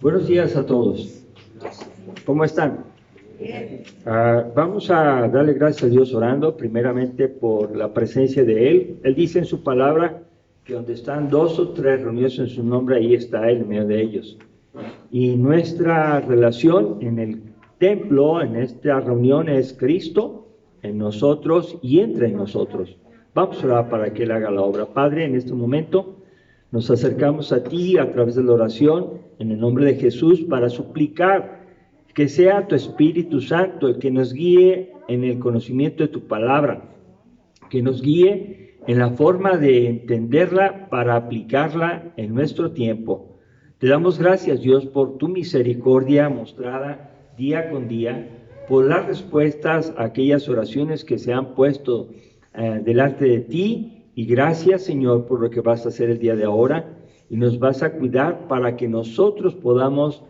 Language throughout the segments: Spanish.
Buenos días a todos. ¿Cómo están? Bien. Vamos a darle gracias a Dios orando primeramente por la presencia de Él. Él dice en su palabra que donde están dos o tres reunidos en su nombre, ahí está Él en medio de ellos. Y nuestra relación en el templo, en esta reunión, es Cristo en nosotros y entre nosotros. Vamos a orar para que Él haga la obra. Padre, en este momento nos acercamos a ti a través de la oración en el nombre de Jesús para suplicar que sea tu Espíritu Santo el que nos guíe en el conocimiento de tu palabra, que nos guíe en la forma de entenderla para aplicarla en nuestro tiempo. Te damos gracias, Dios, por tu misericordia mostrada día con día, por las respuestas a aquellas oraciones que se han puesto delante de ti. Y gracias, Señor, por lo que vas a hacer el día de ahora y nos vas a cuidar para que nosotros podamos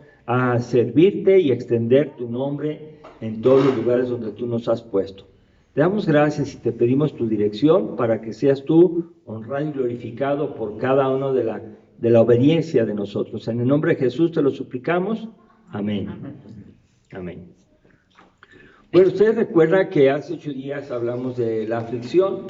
servirte y extender tu nombre en todos los lugares donde tú nos has puesto. Te damos gracias y te pedimos tu dirección para que seas tú honrado y glorificado por cada uno de la obediencia de nosotros. En el nombre de Jesús te lo suplicamos. Amén. Amén. Bueno, ustedes recuerdan que hace 8 días hablamos de la aflicción.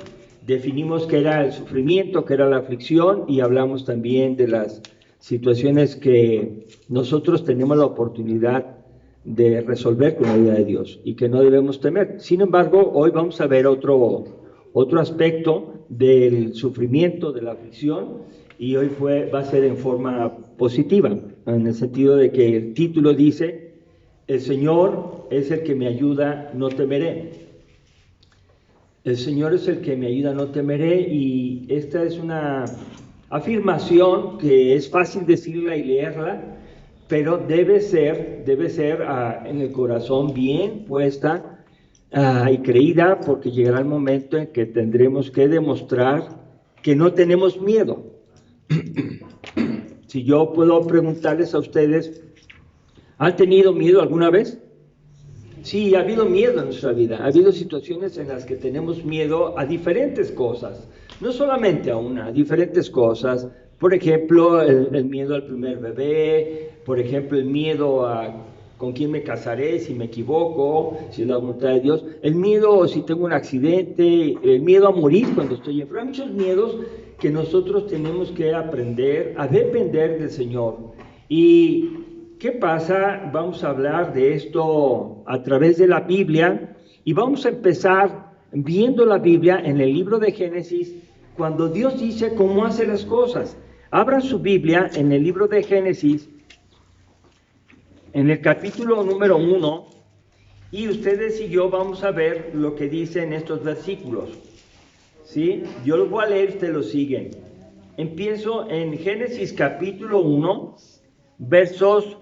Definimos qué era el sufrimiento, qué era la aflicción, y hablamos también de las situaciones que nosotros tenemos la oportunidad de resolver con la ayuda de Dios y que no debemos temer. Sin embargo, hoy vamos a ver otro aspecto del sufrimiento, de la aflicción, y hoy va a ser en forma positiva, en el sentido de que el título dice: el Señor es el que me ayuda, no temeré. El Señor es el que me ayuda, no temeré. Y esta es una afirmación que es fácil decirla y leerla, pero debe ser en el corazón bien puesta y creída, porque llegará el momento en que tendremos que demostrar que no tenemos miedo. Si yo puedo preguntarles a ustedes, ¿han tenido miedo alguna vez? Sí, ha habido miedo en nuestra vida, ha habido situaciones en las que tenemos miedo a diferentes cosas, no solamente a una, a diferentes cosas. Por ejemplo, el miedo al primer bebé, por ejemplo, el miedo a con quién me casaré, si me equivoco, si es la voluntad de Dios, el miedo si tengo un accidente, el miedo a morir cuando estoy enfermo. Hay muchos miedos que nosotros tenemos que aprender a depender del Señor. Y ¿qué pasa? Vamos a hablar de esto a través de la Biblia y vamos a empezar viendo la Biblia en el libro de Génesis, cuando Dios dice cómo hace las cosas. Abran su Biblia en el libro de Génesis, en el capítulo número 1, y ustedes y yo vamos a ver lo que dice en estos versículos. ¿Sí? Yo los voy a leer, ustedes lo siguen. Empiezo en Génesis capítulo 1, verso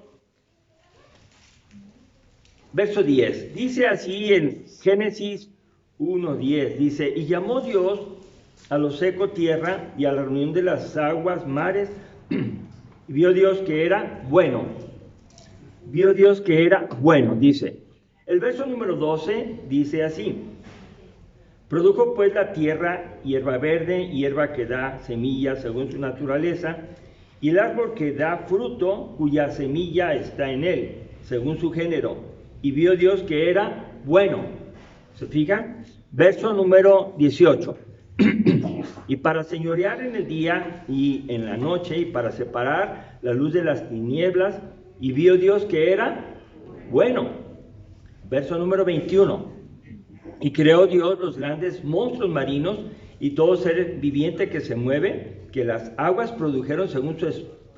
10. Dice así en Génesis 1:10, dice: y llamó Dios a lo seco tierra, y a la reunión de las aguas mares, y vio Dios que era bueno. Vio Dios que era bueno, dice. El verso número 12 dice así: produjo pues la tierra hierba verde, hierba que da semilla según su naturaleza, y el árbol que da fruto, cuya semilla está en él, según su género. Y vio Dios que era bueno. ¿Se fijan? Verso número 18. y para señorear en el día y en la noche, y para separar la luz de las tinieblas, y vio Dios que era bueno. Verso número 21. Y creó Dios los grandes monstruos marinos y todo ser viviente que se mueve, que las aguas produjeron según su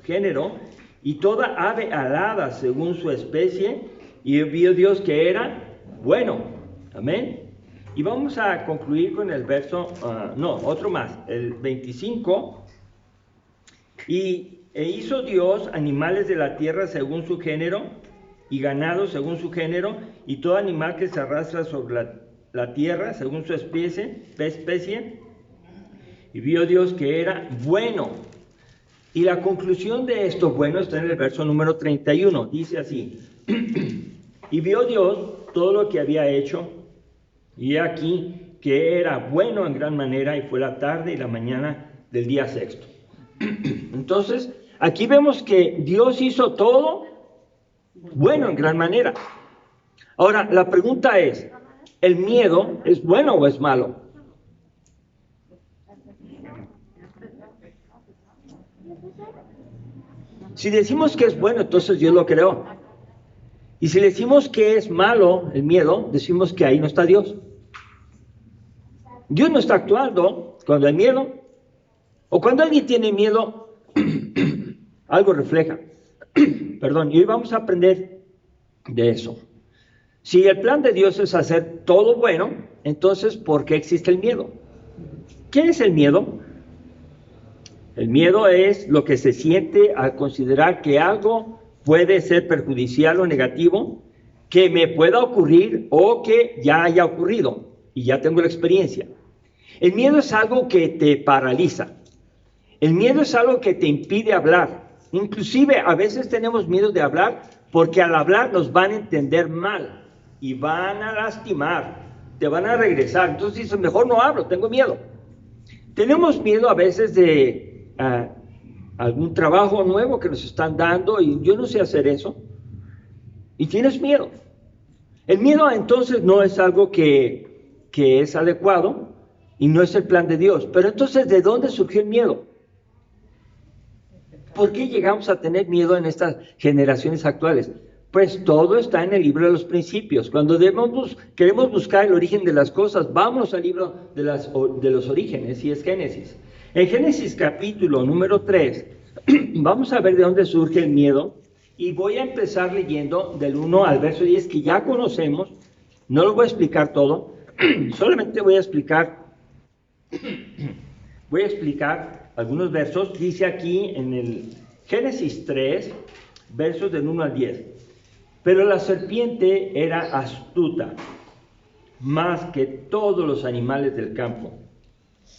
género, y toda ave alada según su especie, y vio Dios que era bueno. Amén. Y vamos a concluir con el verso, otro más, el 25. E hizo Dios animales de la tierra según su género, y ganado según su género, y todo animal que se arrastra sobre la tierra según su especie. Y vio Dios que era bueno. Y la conclusión de esto bueno está en el verso número 31. Dice así: y vio Dios todo lo que había hecho, y he aquí que era bueno en gran manera, y fue la tarde y la mañana del día sexto. Entonces, aquí vemos que Dios hizo todo Bueno, en gran manera. Ahora, la pregunta es, ¿el miedo es bueno o es malo? Si decimos que es bueno, entonces Dios lo creó. Y si decimos que es malo el miedo, decimos que ahí no está Dios. Dios no está actuando cuando hay miedo. O cuando alguien tiene miedo, algo refleja. Perdón, y hoy vamos a aprender de eso. Si el plan de Dios es hacer todo bueno, entonces, ¿por qué existe el miedo? ¿Qué es el miedo? El miedo es lo que se siente al considerar que algo puede ser perjudicial o negativo, que me pueda ocurrir o que ya haya ocurrido y ya tengo la experiencia. El miedo es algo que te paraliza. El miedo es algo que te impide hablar. Inclusive a veces tenemos miedo de hablar porque al hablar nos van a entender mal y van a lastimar, te van a regresar. Entonces dices, mejor no hablo, tengo miedo. Tenemos miedo a veces de algún trabajo nuevo que nos están dando y yo no sé hacer eso. Y tienes miedo. El miedo entonces no es algo que es adecuado y no es el plan de Dios. Pero entonces, ¿de dónde surgió el miedo? ¿Por qué llegamos a tener miedo en estas generaciones actuales? Pues todo está en el libro de los principios. Cuando queremos buscar el origen de las cosas, vamos al libro de los orígenes, y es Génesis. En Génesis capítulo número 3, vamos a ver de dónde surge el miedo, y voy a empezar leyendo del 1 al verso 10, que ya conocemos. No lo voy a explicar todo, solamente voy a explicar algunos versos. Dice aquí en el Génesis 3, versos del 1 al 10. Pero la serpiente era astuta, más que todos los animales del campo,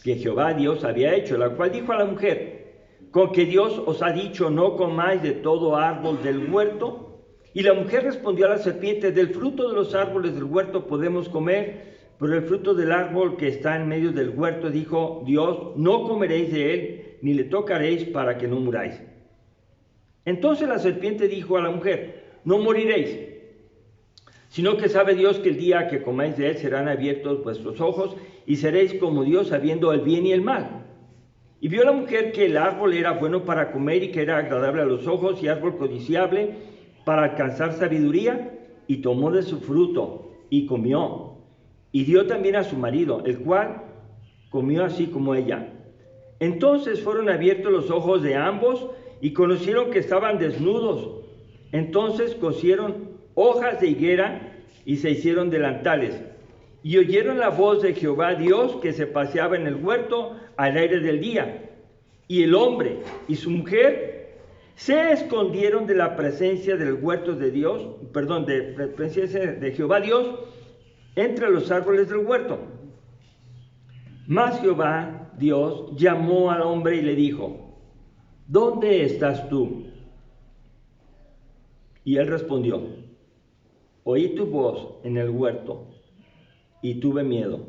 que Jehová Dios había hecho, la cual dijo a la mujer, ¿con que Dios os ha dicho, no comáis de todo árbol del huerto? Y la mujer respondió a la serpiente, del fruto de los árboles del huerto podemos comer, pero el fruto del árbol que está en medio del huerto, dijo Dios, no comeréis de él, ni le tocaréis para que no muráis. Entonces la serpiente dijo a la mujer, no moriréis, sino que sabe Dios que el día que comáis de él serán abiertos vuestros ojos y seréis como Dios sabiendo el bien y el mal. Y vio la mujer que el árbol era bueno para comer y que era agradable a los ojos y árbol codiciable para alcanzar sabiduría, y tomó de su fruto y comió. Y dio también a su marido, el cual comió así como ella. Entonces fueron abiertos los ojos de ambos y conocieron que estaban desnudos. Entonces cosieron hojas de higuera y se hicieron delantales. Y oyeron la voz de Jehová Dios que se paseaba en el huerto al aire del día. Y el hombre y su mujer se escondieron de la presencia del huerto de Dios, de la presencia de Jehová Dios, entre los árboles del huerto. Mas Jehová Dios llamó al hombre y le dijo, ¿dónde estás tú? Y él respondió, oí tu voz en el huerto y tuve miedo,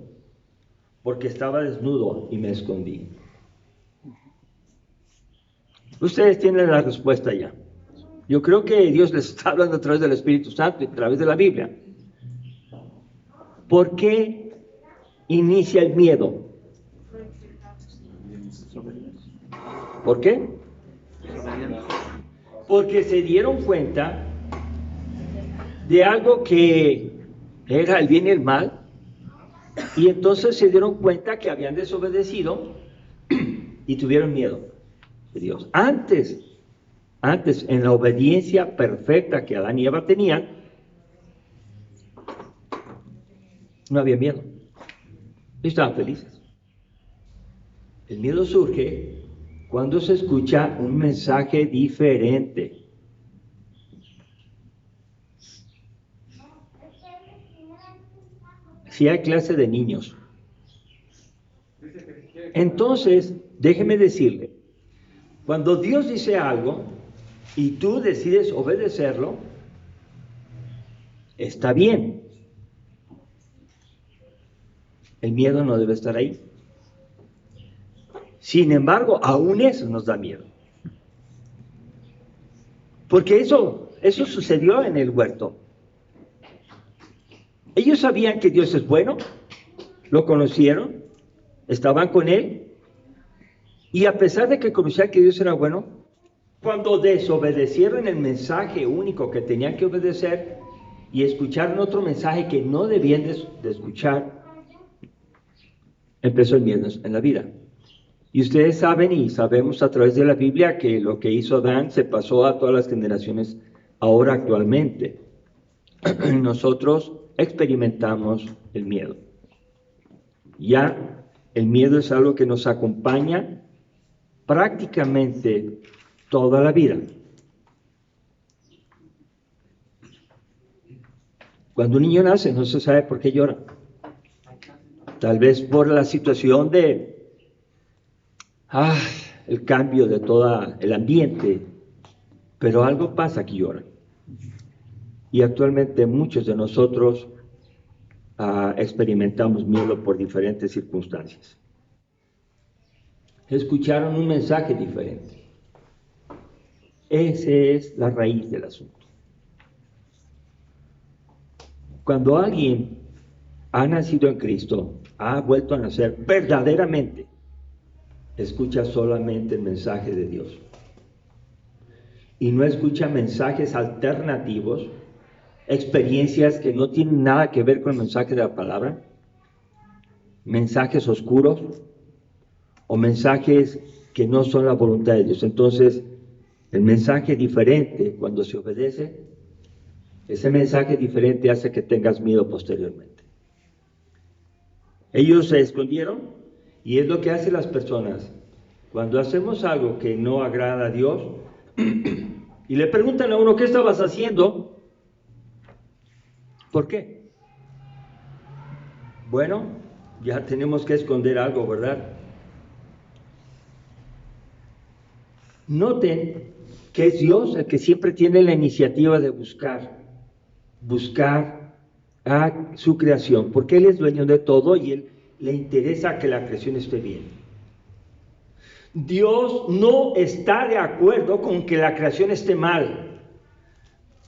porque estaba desnudo y me escondí. Ustedes tienen la respuesta ya. Yo creo que Dios les está hablando a través del Espíritu Santo y a través de la Biblia. ¿Por qué inicia el miedo? ¿Por qué? Porque se dieron cuenta de algo que era el bien y el mal, y entonces se dieron cuenta que habían desobedecido y tuvieron miedo de Dios. Antes, en la obediencia perfecta que Adán y Eva tenían, no había miedo. Estaban felices. El miedo surge cuando se escucha un mensaje diferente. Si hay clase de niños. Entonces, déjeme decirle, cuando Dios dice algo y tú decides obedecerlo, está bien. El miedo no debe estar ahí. Sin embargo, aún eso nos da miedo. Porque eso Eso sucedió en el huerto. Ellos sabían que Dios es bueno, lo conocieron, estaban con Él, y a pesar de que conocían que Dios era bueno, cuando desobedecieron el mensaje único que tenían que obedecer y escucharon otro mensaje que no debían de escuchar, empezó el miedo en la vida. Y ustedes saben y sabemos a través de la Biblia que lo que hizo Adán se pasó a todas las generaciones ahora actualmente. Nosotros experimentamos el miedo. Ya el miedo es algo que nos acompaña prácticamente toda la vida. Cuando un niño nace no se sabe por qué llora. Tal vez por la situación de el cambio de todo el ambiente, pero algo pasa que llora. Y actualmente muchos de nosotros experimentamos miedo por diferentes circunstancias. Escucharon un mensaje diferente. Esa es la raíz del asunto. Cuando alguien ha nacido en Cristo, ha vuelto a nacer verdaderamente, escucha solamente el mensaje de Dios. Y no escucha mensajes alternativos, experiencias que no tienen nada que ver con el mensaje de la palabra, mensajes oscuros o mensajes que no son la voluntad de Dios. Entonces, el mensaje diferente, cuando se obedece, ese mensaje diferente hace que tengas miedo posteriormente. Ellos se escondieron y es lo que hacen las personas. Cuando hacemos algo que no agrada a Dios y le preguntan a uno, ¿qué estabas haciendo? ¿Por qué? Bueno, ya tenemos que esconder algo, ¿verdad? Noten que es Dios el que siempre tiene la iniciativa de buscar a su creación, porque Él es dueño de todo y Él le interesa que la creación esté bien. Dios no está de acuerdo con que la creación esté mal.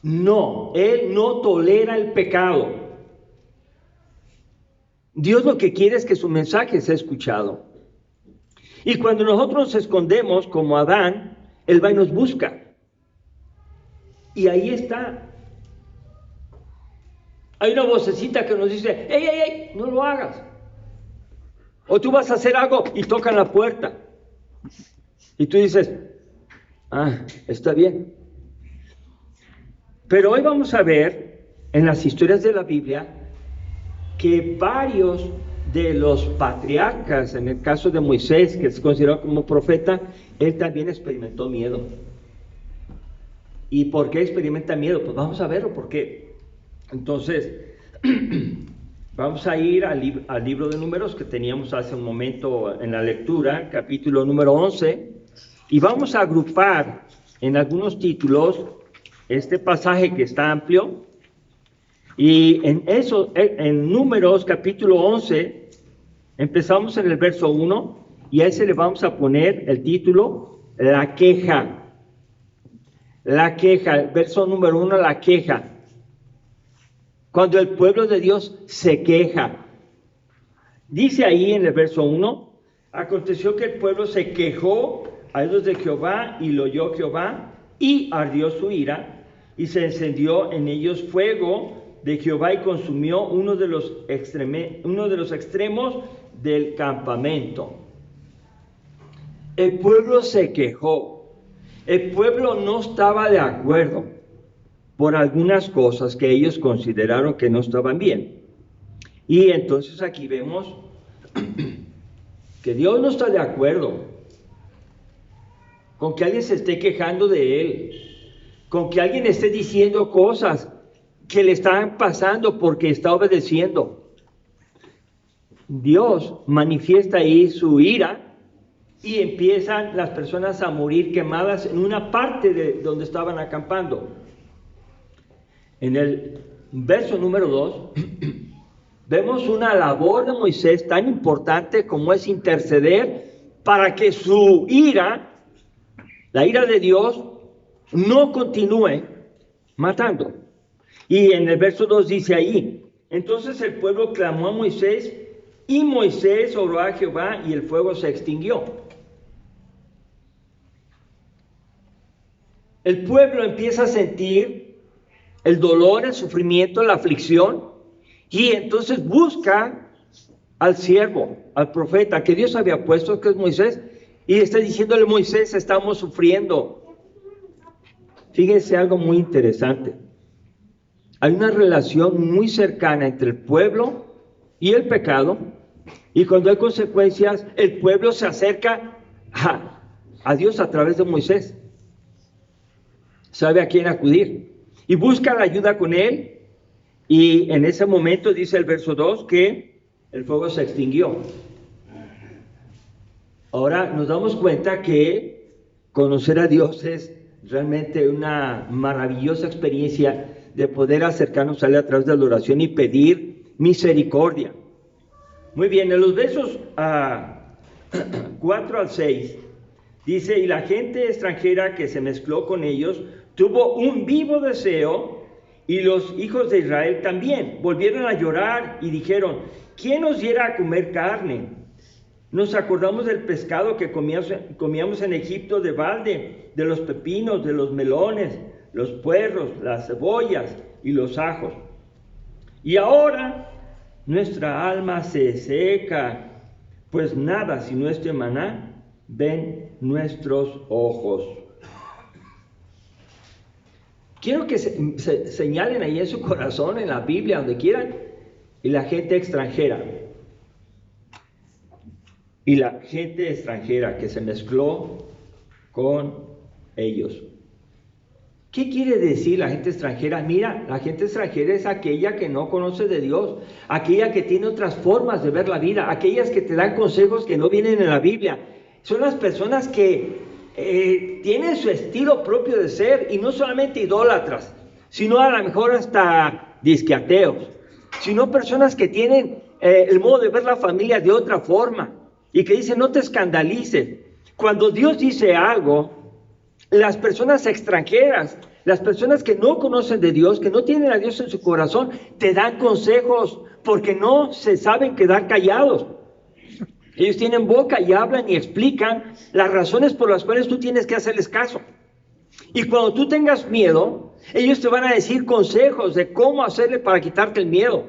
No, Él no tolera el pecado. Dios lo que quiere es que su mensaje sea escuchado. Y cuando nosotros nos escondemos como Adán, Él va y nos busca. Y ahí está. Hay una vocecita que nos dice, ¡ey, ey, ey! No lo hagas. O tú vas a hacer algo y tocan la puerta. Y tú dices, está bien. Pero hoy vamos a ver en las historias de la Biblia que varios de los patriarcas, en el caso de Moisés, que es considerado como profeta, él también experimentó miedo. ¿Y por qué experimenta miedo? Pues vamos a verlo, ¿por qué? Entonces, vamos a ir al libro de Números que teníamos hace un momento en la lectura, capítulo número 11, y vamos a agrupar en algunos títulos este pasaje que está amplio, y en Números capítulo 11, empezamos en el verso 1, y a ese le vamos a poner el título, la queja. La queja, el verso número 1, la queja. Cuando el pueblo de Dios se queja. Dice ahí en el verso 1, aconteció que el pueblo se quejó a Dios de Jehová y lo oyó Jehová y ardió su ira y se encendió en ellos fuego de Jehová y consumió uno de los extremos del campamento. El pueblo se quejó. El pueblo no estaba de acuerdo por algunas cosas que ellos consideraron que no estaban bien. Y entonces aquí vemos que Dios no está de acuerdo con que alguien se esté quejando de Él, con que alguien esté diciendo cosas que le están pasando porque está obedeciendo. Dios manifiesta ahí su ira y empiezan las personas a morir quemadas en una parte de donde estaban acampando. En el verso número 2, vemos una labor de Moisés tan importante como es interceder para que su ira, la ira de Dios, no continúe matando. Y en el verso 2 dice ahí, entonces el pueblo clamó a Moisés, y Moisés oró a Jehová, y el fuego se extinguió. El pueblo empieza a sentir el dolor, el sufrimiento, la aflicción, y entonces busca al siervo, al profeta que Dios había puesto, que es Moisés, y está diciéndole: Moisés, estamos sufriendo. Fíjense algo muy interesante. Hay una relación muy cercana entre el pueblo y el pecado, y cuando hay consecuencias, el pueblo se acerca a Dios a través de Moisés. Sabe a quién acudir y busca la ayuda con él, y en ese momento dice el verso 2 que el fuego se extinguió. Ahora nos damos cuenta que conocer a Dios es realmente una maravillosa experiencia de poder acercarnos a Él a través de la oración y pedir misericordia. Muy bien, en los versos 4 al 6 dice: y la gente extranjera que se mezcló con ellos tuvo un vivo deseo, y los hijos de Israel también volvieron a llorar y dijeron: ¿quién nos diera a comer carne? Nos acordamos del pescado que comíamos en Egipto de balde, de los pepinos, de los melones, los puerros, las cebollas y los ajos. Y ahora nuestra alma se seca, pues nada sino este maná ven nuestros ojos. Quiero que se señalen ahí en su corazón, en la Biblia, donde quieran, y la gente extranjera. Y la gente extranjera que se mezcló con ellos. ¿Qué quiere decir la gente extranjera? Mira, la gente extranjera es aquella que no conoce de Dios, aquella que tiene otras formas de ver la vida, aquellas que te dan consejos que no vienen en la Biblia. Son las personas que tienen su estilo propio de ser, y no solamente idólatras, sino a lo mejor hasta disqueateos, sino personas que tienen el modo de ver la familia de otra forma, y que dicen: no te escandalices. Cuando Dios dice algo, las personas extranjeras, las personas que no conocen de Dios, que no tienen a Dios en su corazón, te dan consejos, porque no se saben quedar callados. Ellos tienen boca y hablan y explican las razones por las cuales tú tienes que hacerles caso. Y cuando tú tengas miedo, ellos te van a decir consejos de cómo hacerle para quitarte el miedo.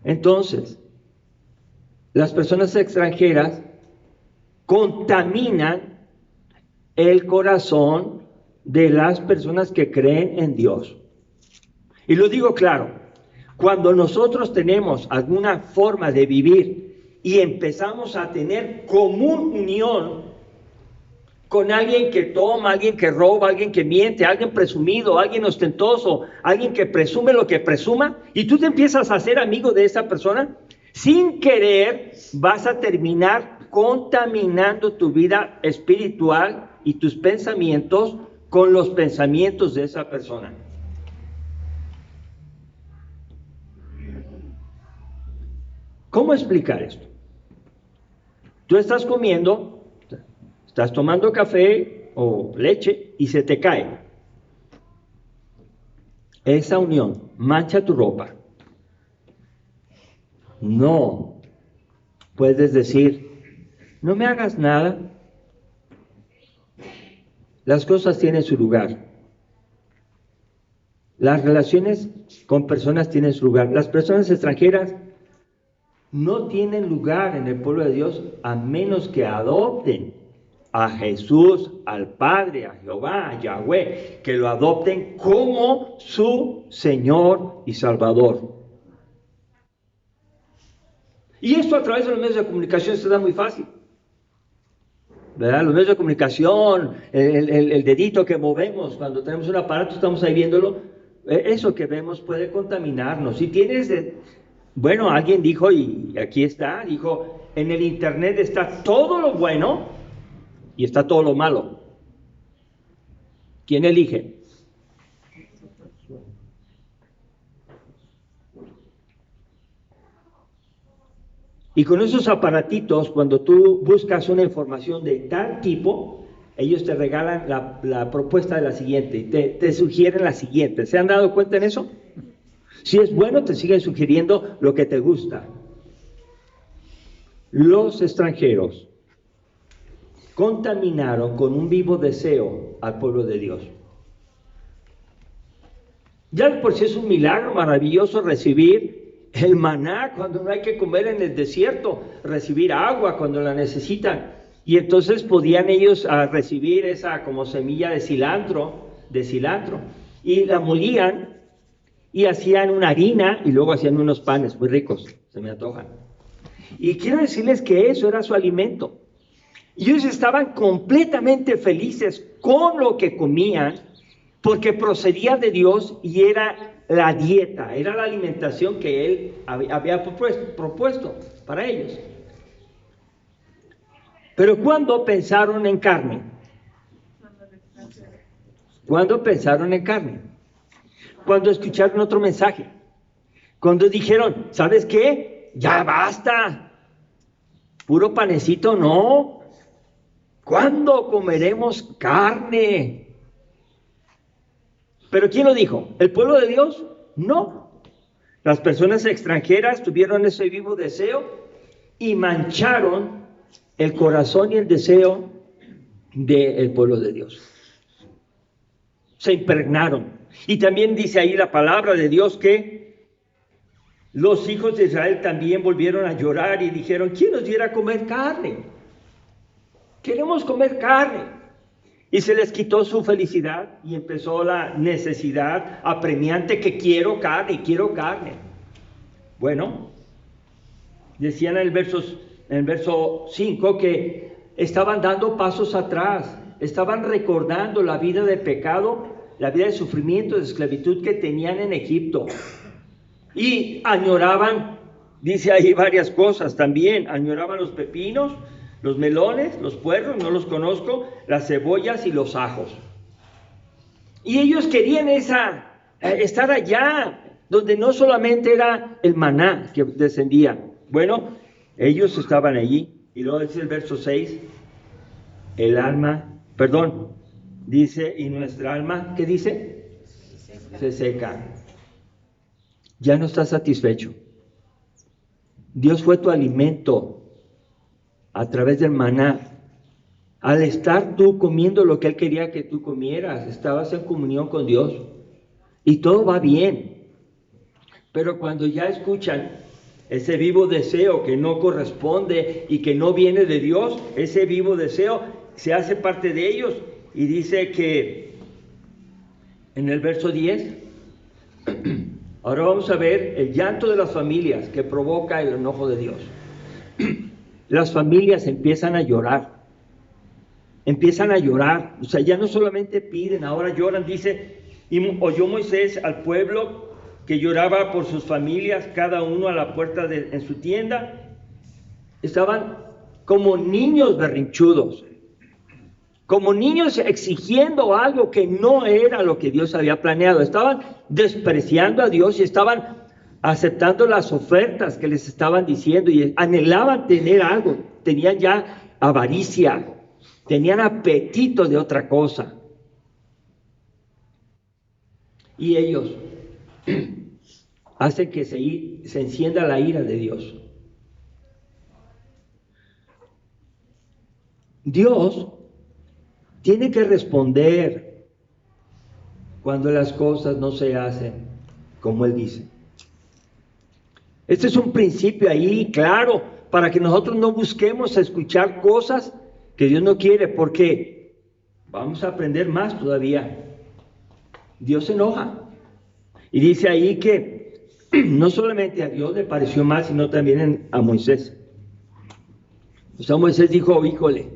Entonces, las personas extranjeras contaminan el corazón de las personas que creen en Dios. Y lo digo claro, cuando nosotros tenemos alguna forma de vivir y empezamos a tener común unión con alguien que toma, alguien que roba, alguien que miente, alguien presumido, alguien ostentoso, alguien que presume lo que presuma, y tú te empiezas a hacer amigo de esa persona, sin querer vas a terminar contaminando tu vida espiritual y tus pensamientos con los pensamientos de esa persona. ¿Cómo explicar esto? Tú estás comiendo, estás tomando café o leche y se te cae. Esa unión mancha tu ropa. No puedes decir: no me hagas nada. Las cosas tienen su lugar. Las relaciones con personas tienen su lugar. Las personas extranjeras no tienen lugar en el pueblo de Dios, a menos que adopten a Jesús, al Padre, a Jehová, a Yahweh, que lo adopten como su Señor y Salvador. Y esto a través de los medios de comunicación se da muy fácil, ¿verdad? Los medios de comunicación, el dedito que movemos cuando tenemos un aparato, estamos ahí viéndolo, eso que vemos puede contaminarnos. Si tienes bueno, alguien dijo, y aquí está, dijo: en el internet está todo lo bueno y está todo lo malo. ¿Quién elige? Y con esos aparatitos, cuando tú buscas una información de tal tipo, ellos te regalan la propuesta de la siguiente, y te sugieren la siguiente. ¿Se han dado cuenta en eso? Si es bueno, te siguen sugiriendo lo que te gusta. Los extranjeros contaminaron con un vivo deseo al pueblo de Dios. Ya por sí es un milagro maravilloso recibir el maná cuando no hay que comer en el desierto, recibir agua cuando la necesitan. Y entonces podían ellos recibir esa como semilla de cilantro, y la molían y hacían una harina y luego hacían unos panes muy ricos, se me antojan. Y quiero decirles que eso era su alimento. Y ellos estaban completamente felices con lo que comían, porque procedía de Dios y era la dieta, era la alimentación que Él había propuesto para ellos. Pero ¿cuándo pensaron en carne? ¿Cuándo pensaron en carne? Cuando escucharon otro mensaje. Cuando dijeron, ¿sabes qué? Ya basta. Puro panecito no. ¿Cuándo comeremos carne? ¿Pero quién lo dijo? ¿El pueblo de Dios? No. Las personas extranjeras tuvieron ese vivo deseo y mancharon el corazón y el deseo del pueblo de Dios. Se impregnaron. Y también dice ahí la palabra de Dios que los hijos de Israel también volvieron a llorar y dijeron, ¿quién nos diera a comer carne? Queremos comer carne. Y se les quitó su felicidad y empezó la necesidad apremiante que quiero carne. Bueno, decían en el verso 5 que estaban dando pasos atrás, estaban recordando la vida de pecado, la vida de sufrimiento, de esclavitud que tenían en Egipto. Y añoraban, dice ahí varias cosas también, añoraban los pepinos, los melones, los puerros, no los conozco, las cebollas y los ajos. Y ellos querían estar allá, donde no solamente era el maná que descendía. Bueno, ellos estaban allí. Y luego dice el verso 6, dice, y nuestra alma, ¿qué dice? Se seca. Ya no estás satisfecho. Dios fue tu alimento a través del maná. Al estar tú comiendo lo que Él quería que tú comieras, estabas en comunión con Dios y todo va bien. Pero cuando ya escuchan ese vivo deseo que no corresponde y que no viene de Dios, ese vivo deseo se hace parte de ellos. Y dice que en el verso 10, ahora vamos a ver el llanto de las familias que provoca el enojo de Dios. Las familias empiezan a llorar, o sea, ya no solamente piden, ahora lloran. Dice, y oyó Moisés al pueblo que lloraba por sus familias, cada uno a la puerta en su tienda. Estaban como niños berrinchudos, como niños exigiendo algo que no era lo que Dios había planeado. Estaban despreciando a Dios y estaban aceptando las ofertas que les estaban diciendo y anhelaban tener algo, tenían ya avaricia, tenían apetito de otra cosa. Y ellos hacen que se encienda la ira de Dios. Dios tiene que responder cuando las cosas no se hacen como Él dice. Este es un principio ahí, claro, para que nosotros no busquemos escuchar cosas que Dios no quiere, porque vamos a aprender más todavía. Dios se enoja. Y dice ahí que no solamente a Dios le pareció mal, sino también a Moisés. O sea, Moisés dijo, híjole.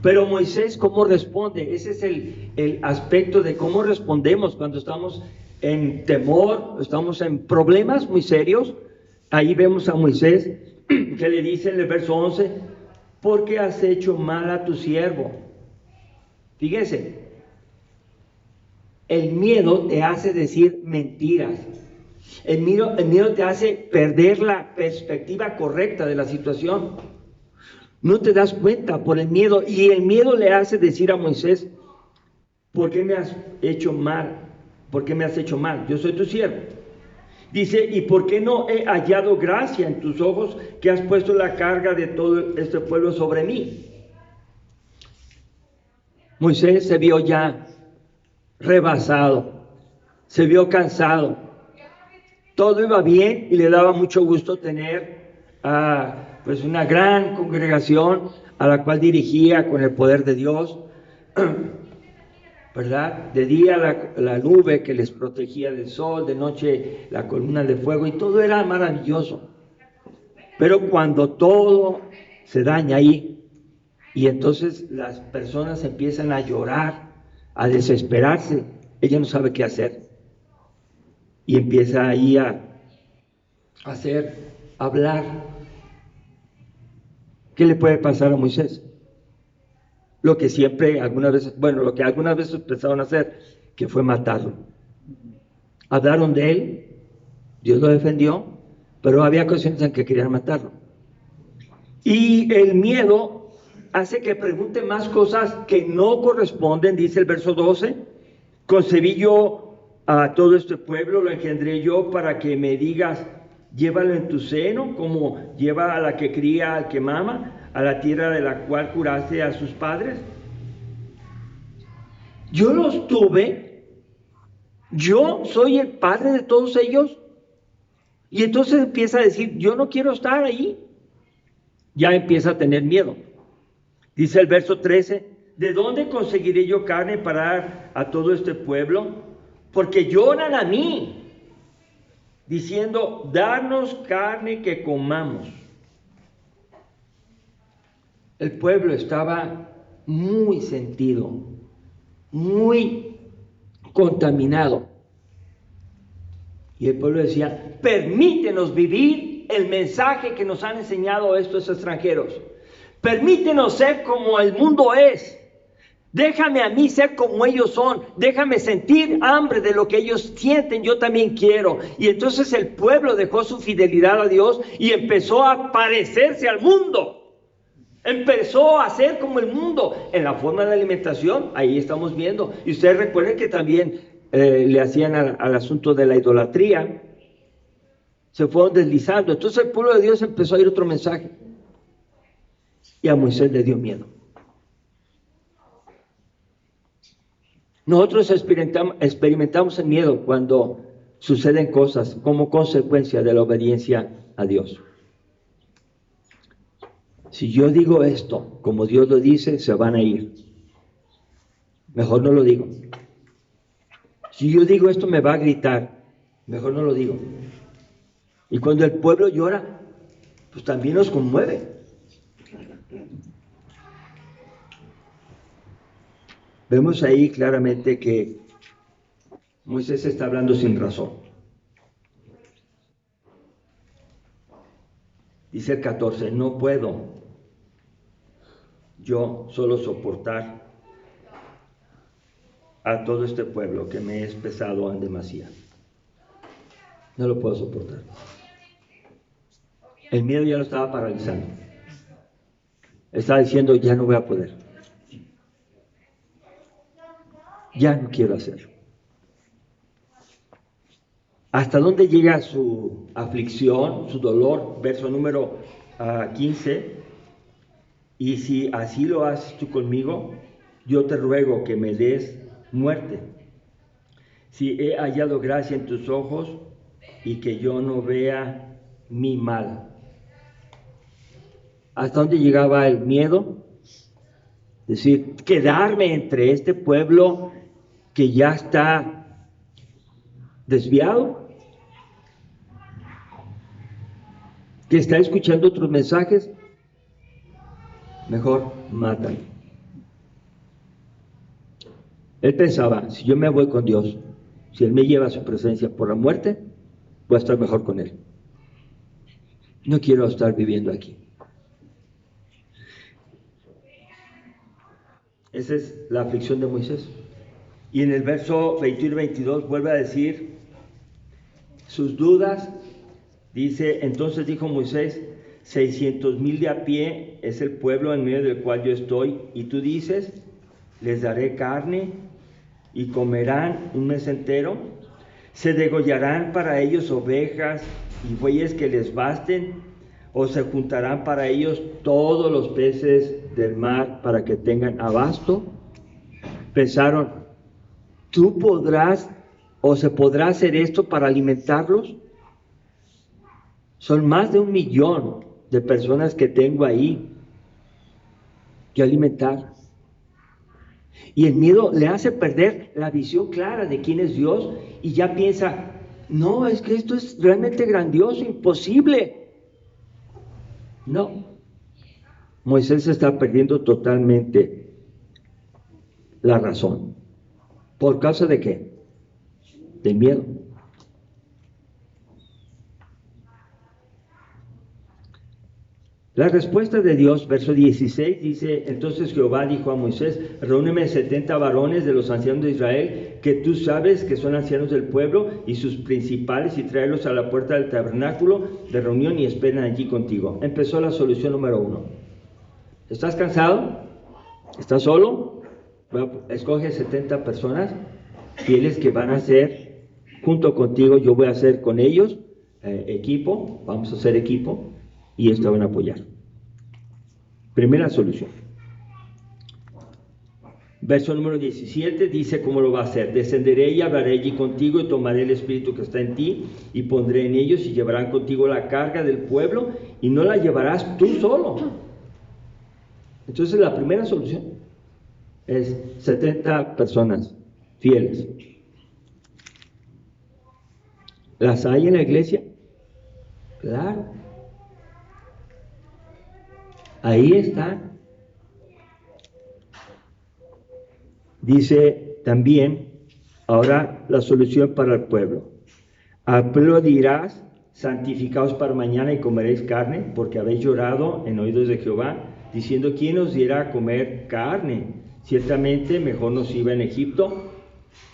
Pero Moisés, ¿cómo responde? Ese es el aspecto de cómo respondemos cuando estamos en temor, estamos en problemas muy serios. Ahí vemos a Moisés que le dice en el verso 11, porque has hecho mal a tu siervo. Fíjense, el miedo te hace decir mentiras. El miedo te hace perder la perspectiva correcta de la situación. No te das cuenta por el miedo, y el miedo le hace decir a Moisés: ¿por qué me has hecho mal? ¿Por qué me has hecho mal? Yo soy tu siervo. Dice: ¿y por qué no he hallado gracia en tus ojos, que has puesto la carga de todo este pueblo sobre mí? Moisés se vio ya rebasado, se vio cansado. Todo iba bien y le daba mucho gusto tener pues una gran congregación a la cual dirigía con el poder de Dios, ¿verdad? De día la nube que les protegía del sol, de noche la columna de fuego, y todo era maravilloso. Pero cuando todo se daña ahí, y entonces las personas empiezan a llorar, a desesperarse, ella no sabe qué hacer, y empieza ahí a hablar. ¿Qué le puede pasar a Moisés? Lo que algunas veces pensaron hacer, que fue matarlo. Hablaron de él, Dios lo defendió, pero había ocasiones en que querían matarlo. Y el miedo hace que pregunte más cosas que no corresponden. Dice el verso 12: concebí yo a todo este pueblo, lo engendré yo para que me digas: llévalo en tu seno, como lleva a la que cría al que mama, a la tierra de la cual juraste a sus padres. Yo los tuve, yo soy el padre de todos ellos. Y entonces empieza a decir: yo no quiero estar ahí. Ya empieza a tener miedo. Dice el verso 13: ¿de dónde conseguiré yo carne para dar a todo este pueblo? Porque lloran a mí, diciendo: darnos carne que comamos. El pueblo estaba muy sentido, muy contaminado. Y el pueblo decía: permítenos vivir el mensaje que nos han enseñado estos extranjeros. Permítenos ser como el mundo es. Déjame a mí ser como ellos son. Déjame sentir hambre de lo que ellos sienten. Yo también quiero. Y entonces el pueblo dejó su fidelidad a Dios y empezó a parecerse al mundo. Empezó a ser como el mundo. En la forma de alimentación, ahí estamos viendo. Y ustedes recuerden que también le hacían al asunto de la idolatría. Se fueron deslizando. Entonces el pueblo de Dios empezó a ir otro mensaje. Y a Moisés le dio miedo. Nosotros experimentamos el miedo cuando suceden cosas como consecuencia de la obediencia a Dios. Si yo digo esto como Dios lo dice, se van a ir. Mejor no lo digo. Si yo digo esto, me va a gritar. Mejor no lo digo. Y cuando el pueblo llora, pues también nos conmueve. Vemos ahí claramente que Moisés está hablando sin razón. Dice el 14: no puedo yo solo soportar a todo este pueblo que me es pesado en demasía. No lo puedo soportar. El miedo ya lo estaba paralizando. Estaba diciendo: ya no voy a poder. Ya no quiero hacerlo. ¿Hasta dónde llega su aflicción, su dolor? Verso número 15. Y si así lo haces tú conmigo, yo te ruego que me des muerte. Si he hallado gracia en tus ojos y que yo no vea mi mal. ¿Hasta dónde llegaba el miedo? Es decir, quedarme entre este pueblo que ya está desviado, que está escuchando otros mensajes. Mejor mátalo. Él pensaba: si yo me voy con Dios, si Él me lleva a su presencia por la muerte, voy a estar mejor con Él. No quiero estar viviendo aquí. Esa es la aflicción de Moisés. Y en el verso 21 y 22 vuelve a decir sus dudas. Dice: entonces dijo Moisés: 600,000 de a pie es el pueblo en medio del cual yo estoy, y tú dices, les daré carne y comerán un mes entero. Se degollarán para ellos ovejas y bueyes que les basten, o se juntarán para ellos todos los peces del mar para que tengan abasto. Pensaron, ¿tú podrás o se podrá hacer esto para alimentarlos? Son más de 1 millón de personas que tengo ahí que alimentar. Y el miedo le hace perder la visión clara de quién es Dios y ya piensa, no, es que esto es realmente grandioso, imposible. No, Moisés está perdiendo totalmente la razón. ¿Por causa de qué? Del miedo. La respuesta de Dios, verso 16, dice, entonces Jehová dijo a Moisés, reúneme 70 varones de los ancianos de Israel, que tú sabes que son ancianos del pueblo, y sus principales, y tráelos a la puerta del tabernáculo de reunión y esperen allí contigo. Empezó la solución número 1. ¿Estás cansado? ¿Estás solo? Bueno, escoge 70 personas fieles que van a hacer junto contigo, yo voy a hacer con ellos equipo, vamos a hacer equipo, y esto van a apoyar. Primera solución. Verso número 17 dice cómo lo va a hacer. Descenderé y hablaré allí contigo y tomaré el espíritu que está en ti y pondré en ellos y llevarán contigo la carga del pueblo y no la llevarás tú solo. Entonces la primera solución es 70 personas fieles. ¿Las hay en la iglesia? Claro. Ahí está. Dice también, ahora la solución para el pueblo. Al pueblo dirás, santificaos para mañana y comeréis carne, porque habéis llorado en oídos de Jehová, diciendo, ¿quién os diera a comer carne? Ciertamente mejor nos iba en Egipto.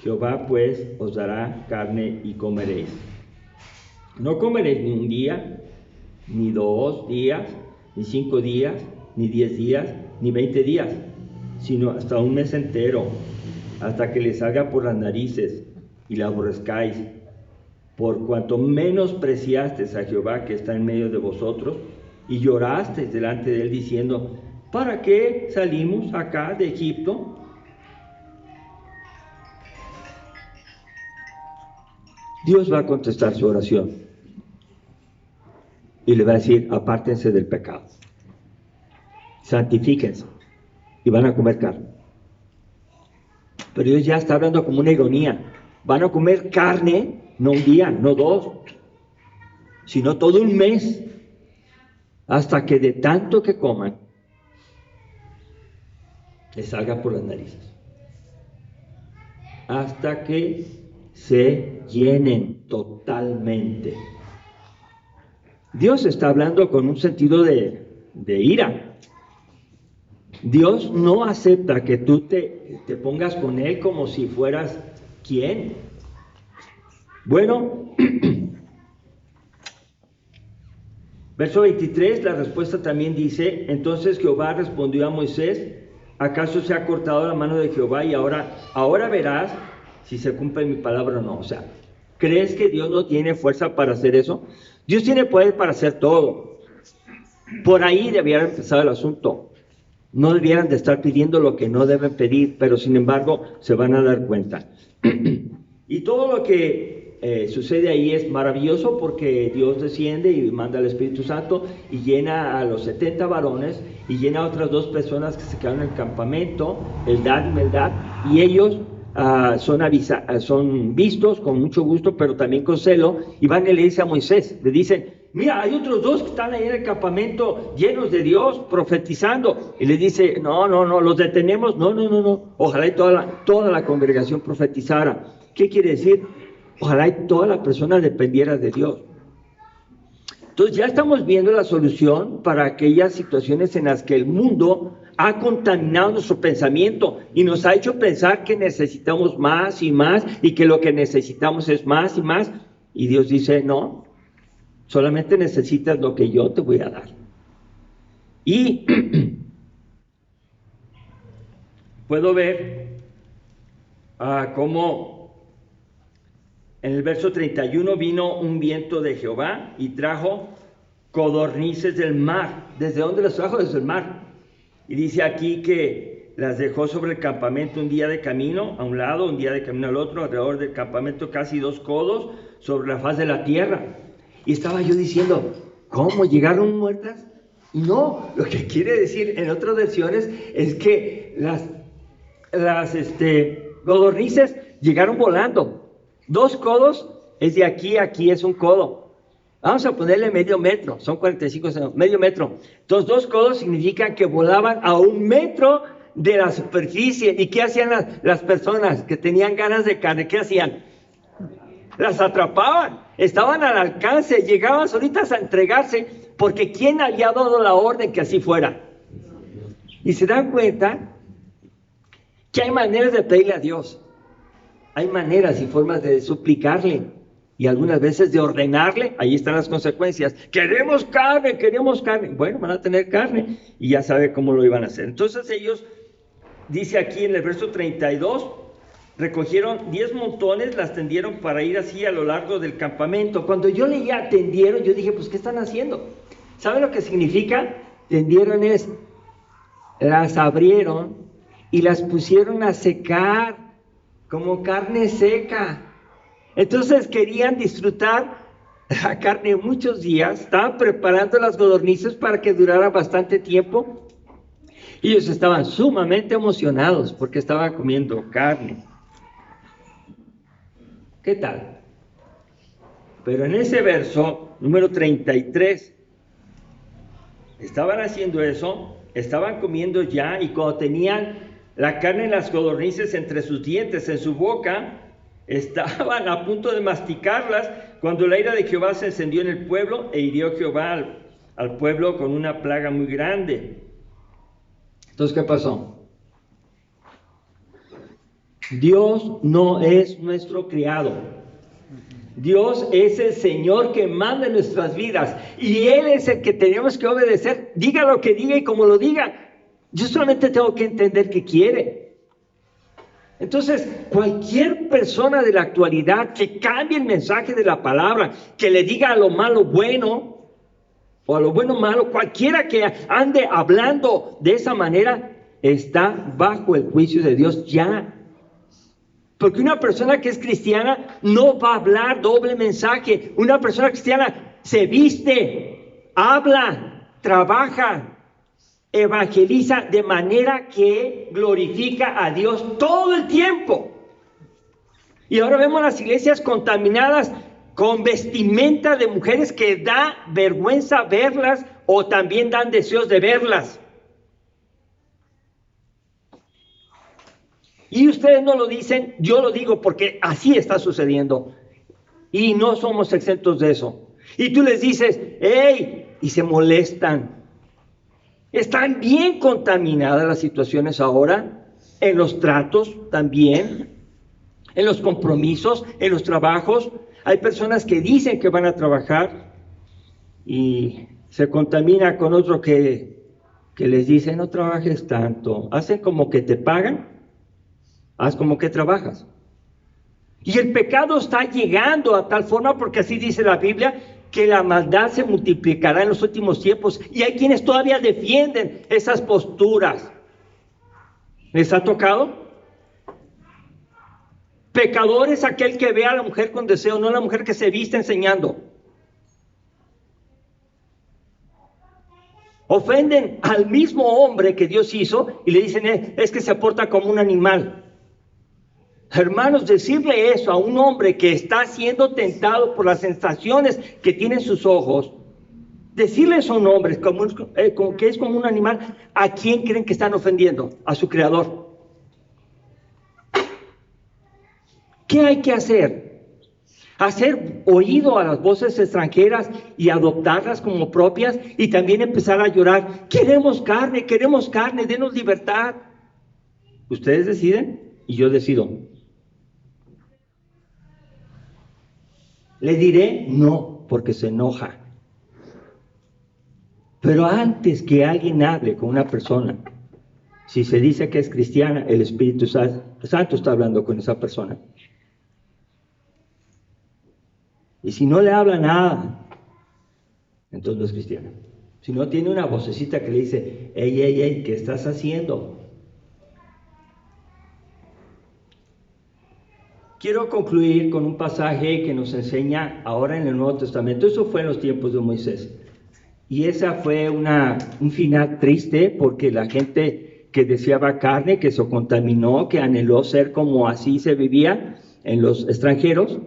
Jehová pues os dará carne y comeréis. No comeréis ni 1 día, ni 2 días, ni 5 días, ni 10 días, ni 20 días, sino hasta 1 mes entero, hasta que le salga por las narices y la aborrezcáis, por cuanto menospreciasteis a Jehová que está en medio de vosotros, y llorasteis delante de él diciendo, ¿para qué salimos acá de Egipto? Dios va a contestar su oración y le va a decir, apártense del pecado, santifíquense y van a comer carne. Pero Dios ya está hablando como una ironía. Van a comer carne, no 1 día, no 2, sino todo 1 mes, hasta que de tanto que coman, les salga por las narices. Hasta que se llenen totalmente. Dios está hablando con un sentido de ira. Dios no acepta que tú te pongas con Él como si fueras ¿quién? Bueno, verso 23, la respuesta también dice, entonces Jehová respondió a Moisés, ¿acaso se ha cortado la mano de Jehová y ahora verás si se cumple mi palabra o no? O sea, ¿crees que Dios no tiene fuerza para hacer eso? Dios tiene poder para haber todo. Por ahí debiera empezar el asunto. No debieran de estar pidiendo lo que no deben pedir, pero sin embargo se van a dar cuenta. Y todo lo que sucede ahí es maravilloso porque Dios desciende y manda al Espíritu Santo y llena a los 70 varones y llena a otras 2 personas que se quedan en el campamento, Eldad y Meldad, y ellos son vistos con mucho gusto, pero también con celo, y van y le dicen a Moisés, le dicen, mira, hay otros 2 que están ahí en el campamento llenos de Dios, profetizando, y le dice, no, los detenemos, no, ojalá y toda la congregación profetizara. ¿Qué quiere decir? Ojalá y toda la persona dependiera de Dios. Entonces ya estamos viendo la solución para aquellas situaciones en las que el mundo ha contaminado nuestro pensamiento y nos ha hecho pensar que necesitamos más y más y que lo que necesitamos es más y más. Y Dios dice, no, solamente necesitas lo que yo te voy a dar. Y puedo ver cómo en el verso 31 vino un viento de Jehová y trajo codornices del mar. ¿Desde dónde las trajo? Desde el mar. Y dice aquí que las dejó sobre el campamento un día de camino a un lado, un día de camino al otro, alrededor del campamento casi 2 codos sobre la faz de la tierra. Y estaba yo diciendo, ¿cómo llegaron muertas? No, lo que quiere decir en otras versiones es que las codornices llegaron volando. 2 codos es de aquí a aquí, es un codo. Vamos a ponerle medio metro, son 45 centímetros, medio metro. Entonces 2 codos significan que volaban a 1 metro de la superficie. ¿Y qué hacían las personas que tenían ganas de carne? ¿Qué hacían? Las atrapaban, estaban al alcance, llegaban solitas a entregarse, porque ¿quién había dado la orden que así fuera? Y se dan cuenta que hay maneras de pedirle a Dios, hay maneras y formas de suplicarle, y algunas veces de ordenarle. Ahí están las consecuencias. Queremos carne. Bueno, van a tener carne, y ya sabe cómo lo iban a hacer. Entonces ellos, dice aquí en el verso 32, recogieron 10 montones, las tendieron para ir así a lo largo del campamento. Cuando yo leía tendieron, yo dije, pues, ¿qué están haciendo? ¿Saben lo que significa? Tendieron es, las abrieron y las pusieron a secar como carne seca. Entonces querían disfrutar la carne muchos días, estaban preparando las codornices para que durara bastante tiempo. Y ellos estaban sumamente emocionados porque estaban comiendo carne. ¿Qué tal? Pero en ese verso, número 33, estaban haciendo eso, estaban comiendo ya, y cuando tenían la carne en las codornices entre sus dientes, en su boca, estaban a punto de masticarlas, cuando la ira de Jehová se encendió en el pueblo, e hirió Jehová al pueblo con una plaga muy grande. Entonces, ¿qué pasó? Dios no es nuestro criado. Dios es el Señor que manda en nuestras vidas, y Él es el que tenemos que obedecer, diga lo que diga y como lo diga. Yo solamente tengo que entender qué quiere. Entonces, cualquier persona de la actualidad que cambie el mensaje de la palabra, que le diga a lo malo bueno, o a lo bueno malo, cualquiera que ande hablando de esa manera, está bajo el juicio de Dios ya. Porque una persona que es cristiana no va a hablar doble mensaje. Una persona cristiana se viste, habla, trabaja, evangeliza de manera que glorifica a Dios todo el tiempo. Y ahora vemos las iglesias contaminadas con vestimenta de mujeres que da vergüenza verlas, o también dan deseos de verlas. Y ustedes no lo dicen, yo lo digo porque así está sucediendo. Y no somos exentos de eso. Y tú les dices, ¡hey! Y se molestan. Están bien contaminadas las situaciones ahora, en los tratos también, en los compromisos, en los trabajos. Hay personas que dicen que van a trabajar y se contamina con otro que les dice, no trabajes tanto. Hacen como que te pagan. Haz como que trabajas. Y el pecado está llegando a tal forma, porque así dice la Biblia, que la maldad se multiplicará en los últimos tiempos. Y hay quienes todavía defienden esas posturas. ¿Les ha tocado? Pecador es aquel que ve a la mujer con deseo, no la mujer que se viste enseñando. Ofenden al mismo hombre que Dios hizo y le dicen, es que se porta como un animal. Hermanos, decirle eso a un hombre que está siendo tentado por las sensaciones que tienen sus ojos, decirle eso a un hombre como que es como un animal, ¿a quién creen que están ofendiendo? A su creador. ¿Qué hay que hacer? Hacer oído a las voces extranjeras y adoptarlas como propias, y también empezar a llorar, queremos carne, denos libertad. Ustedes deciden y yo decido. Le diré no, porque se enoja. Pero antes que alguien hable con una persona, si se dice que es cristiana, el Espíritu Santo está hablando con esa persona. Y si no le habla nada, entonces no es cristiana. Si no tiene una vocecita que le dice, hey, ¿qué estás haciendo? Quiero concluir con un pasaje que nos enseña ahora en el Nuevo Testamento. Eso fue en los tiempos de Moisés. Y esa fue un final triste, porque la gente que deseaba carne, que se contaminó, que anheló ser como así se vivía en los extranjeros,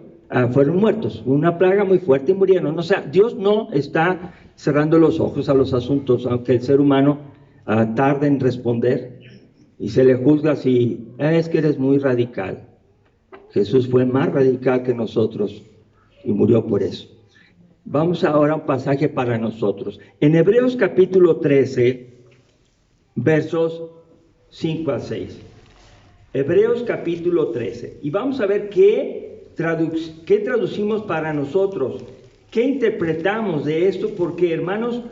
fueron muertos. Una plaga muy fuerte y murieron. O sea, Dios no está cerrando los ojos a los asuntos, aunque el ser humano tarde en responder y se le juzga así, es que eres muy radical. Jesús fue más radical que nosotros y murió por eso. Vamos ahora a un pasaje para nosotros. En Hebreos capítulo 13, versos 5 al 6. Hebreos capítulo 13. Y vamos a ver qué traducimos para nosotros, qué interpretamos de esto, porque hermanos,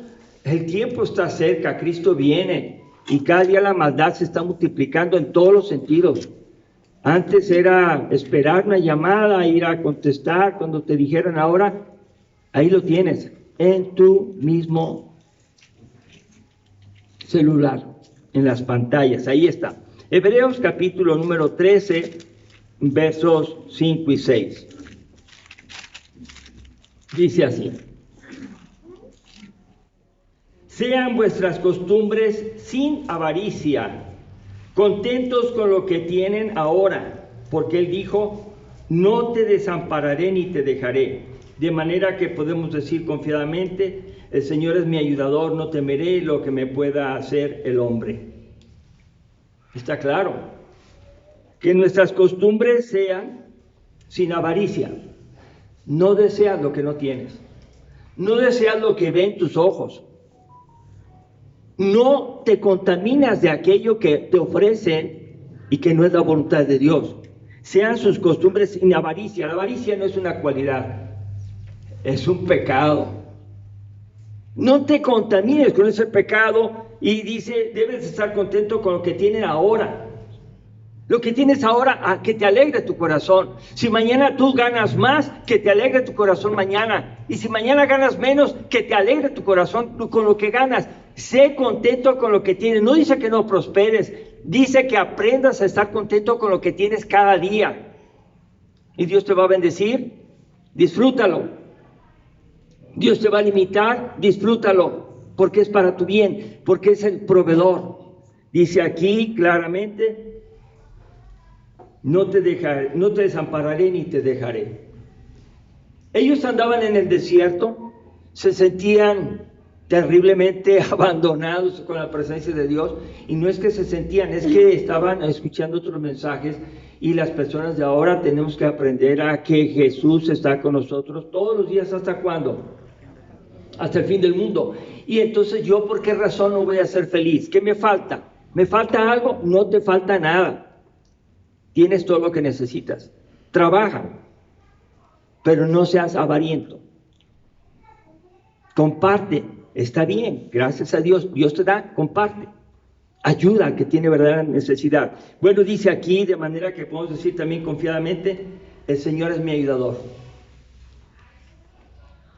el tiempo está cerca, Cristo viene y cada día la maldad se está multiplicando en todos los sentidos. Antes era esperar una llamada, ir a contestar cuando te dijeran, ahora ahí lo tienes, en tu mismo celular, en las pantallas, ahí está. Hebreos capítulo número 13, versos 5 y 6. Dice así: sean vuestras costumbres sin avaricia, contentos con lo que tienen ahora, porque Él dijo, no te desampararé ni te dejaré. De manera que podemos decir confiadamente, el Señor es mi ayudador, no temeré lo que me pueda hacer el hombre. Está claro. Que nuestras costumbres sean sin avaricia. No deseas lo que no tienes. No deseas lo que ven tus ojos. No te contaminas de aquello que te ofrecen y que no es la voluntad de Dios. Sean sus costumbres sin avaricia. La avaricia no es una cualidad, es un pecado. No te contamines con ese pecado y dice, debes estar contento con lo que tienes ahora. Lo que tienes ahora, que te alegre tu corazón. Si mañana tú ganas más, que te alegre tu corazón mañana. Y si mañana ganas menos, que te alegre tu corazón con lo que ganas. Sé contento con lo que tienes. No dice que no prosperes, dice que aprendas a estar contento con lo que tienes cada día. Y Dios te va a bendecir, disfrútalo. Dios te va a limitar, disfrútalo, porque es para tu bien, porque es el proveedor. Dice aquí claramente, no te desampararé ni te dejaré. Ellos andaban en el desierto, se sentían terriblemente abandonados con la presencia de Dios, y no es que se sentían, es que estaban escuchando otros mensajes. Y las personas de ahora tenemos que aprender a que Jesús está con nosotros todos los días. ¿Hasta cuándo? Hasta el fin del mundo. Y entonces yo, ¿por qué razón no voy a ser feliz? ¿Qué me falta? ¿Me falta algo? No te falta nada. Tienes todo lo que necesitas. Trabaja, pero no seas avariento. Comparte, está bien, gracias a Dios. Dios te da, comparte. Ayuda al que tiene verdadera necesidad. Bueno, dice aquí, de manera que podemos decir también confiadamente, el Señor es mi ayudador.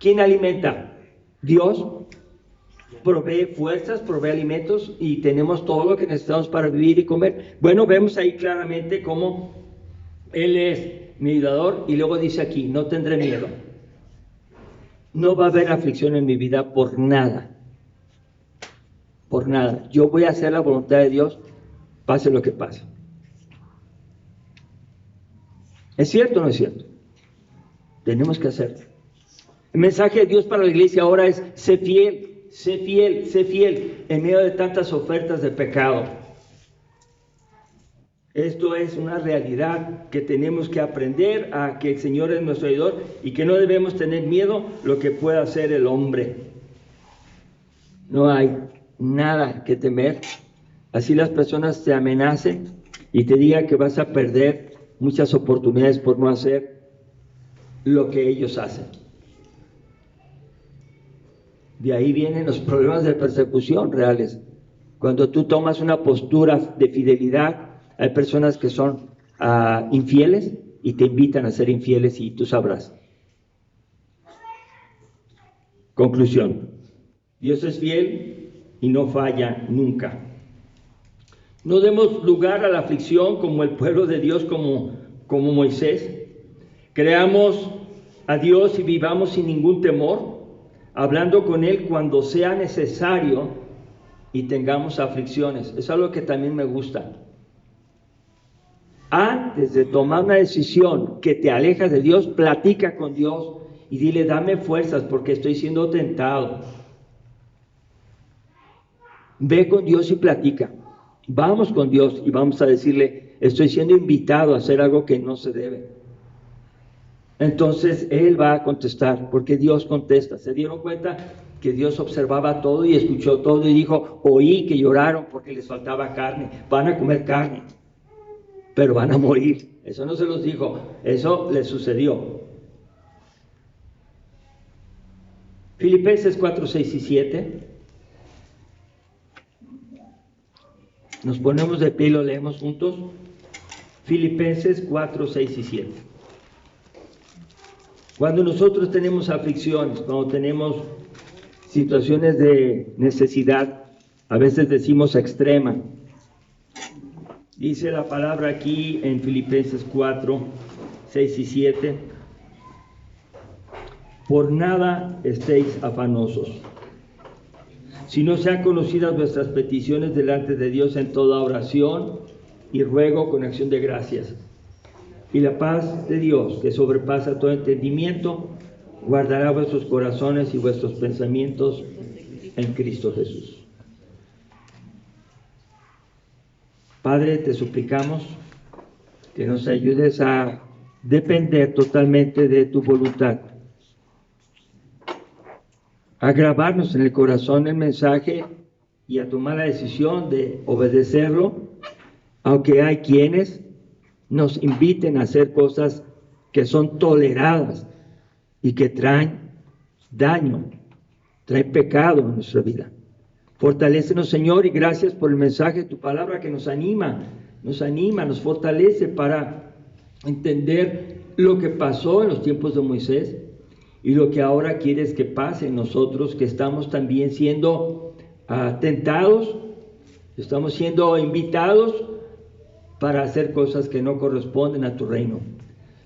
¿Quién alimenta? Dios. Provee fuerzas, provee alimentos y tenemos todo lo que necesitamos para vivir y comer. Bueno, vemos ahí claramente cómo Él es mi ayudador, y luego dice aquí, no tendré miedo. No va a haber aflicción en mi vida por nada. Por nada. Yo voy a hacer la voluntad de Dios, pase lo que pase. ¿Es cierto o no es cierto? Tenemos que hacerlo. El mensaje de Dios para la iglesia ahora es, sé fiel, sé fiel, sé fiel, en medio de tantas ofertas de pecado. Esto es una realidad que tenemos que aprender, a que el Señor es nuestro ayudador y que no debemos tener miedo lo que pueda hacer el hombre. No hay nada que temer. Así las personas te amenacen y te digan que vas a perder muchas oportunidades por no hacer lo que ellos hacen. De ahí vienen los problemas de persecución reales. Cuando tú tomas una postura de fidelidad, hay personas que son infieles y te invitan a ser infieles y tú sabrás. Conclusión. Dios es fiel y no falla nunca. No demos lugar a la aflicción como el pueblo de Dios, como Moisés. Creamos a Dios y vivamos sin ningún temor, hablando con Él cuando sea necesario y tengamos aflicciones. Es algo que también me gusta. Antes de tomar una decisión que te aleja de Dios, platica con Dios y dile, dame fuerzas porque estoy siendo tentado. Ve con Dios y platica. Vamos con Dios y vamos a decirle, estoy siendo invitado a hacer algo que no se debe. Entonces Él va a contestar, porque Dios contesta. ¿Se dieron cuenta que Dios observaba todo y escuchó todo y dijo, oí que lloraron porque les faltaba carne, van a comer carne, pero van a morir? Eso no se los dijo, eso les sucedió. Filipenses 4, 6 y 7. Nos ponemos de pie y lo leemos juntos. Filipenses 4, 6 y 7. Cuando nosotros tenemos aflicciones, cuando tenemos situaciones de necesidad, a veces decimos extrema. Dice la palabra aquí en Filipenses 4, 6 y 7. Por nada estéis afanosos, sino sean conocidas vuestras peticiones delante de Dios en toda oración y ruego con acción de gracias. Y la paz de Dios, que sobrepasa todo entendimiento, guardará vuestros corazones y vuestros pensamientos en Cristo Jesús. Padre, te suplicamos que nos ayudes a depender totalmente de tu voluntad, a grabarnos en el corazón el mensaje y a tomar la decisión de obedecerlo, aunque hay quienes nos inviten a hacer cosas que son toleradas y que traen daño, traen pecado en nuestra vida. Fortalécenos, Señor, y gracias por el mensaje de tu palabra que nos anima, nos fortalece para entender lo que pasó en los tiempos de Moisés y lo que ahora quieres que pase en nosotros, que estamos también siendo tentados, estamos siendo invitados para hacer cosas que no corresponden a tu reino.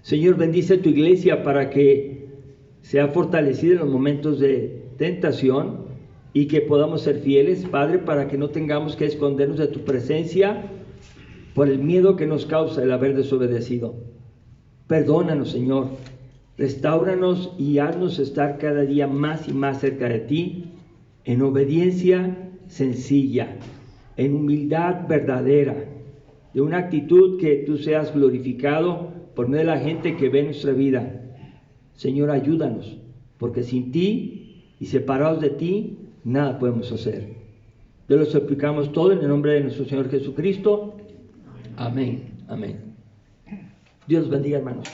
Señor, bendice tu iglesia para que sea fortalecida en los momentos de tentación y que podamos ser fieles, Padre, para que no tengamos que escondernos de tu presencia por el miedo que nos causa el haber desobedecido. Perdónanos, Señor, restáuranos y haznos estar cada día más y más cerca de ti, en obediencia sencilla, en humildad verdadera, de una actitud que tú seas glorificado por medio de la gente que ve nuestra vida. Señor, ayúdanos, porque sin ti y separados de ti, nada podemos hacer. Te lo suplicamos todo en el nombre de nuestro Señor Jesucristo. Amén. Amén. Dios bendiga, hermanos.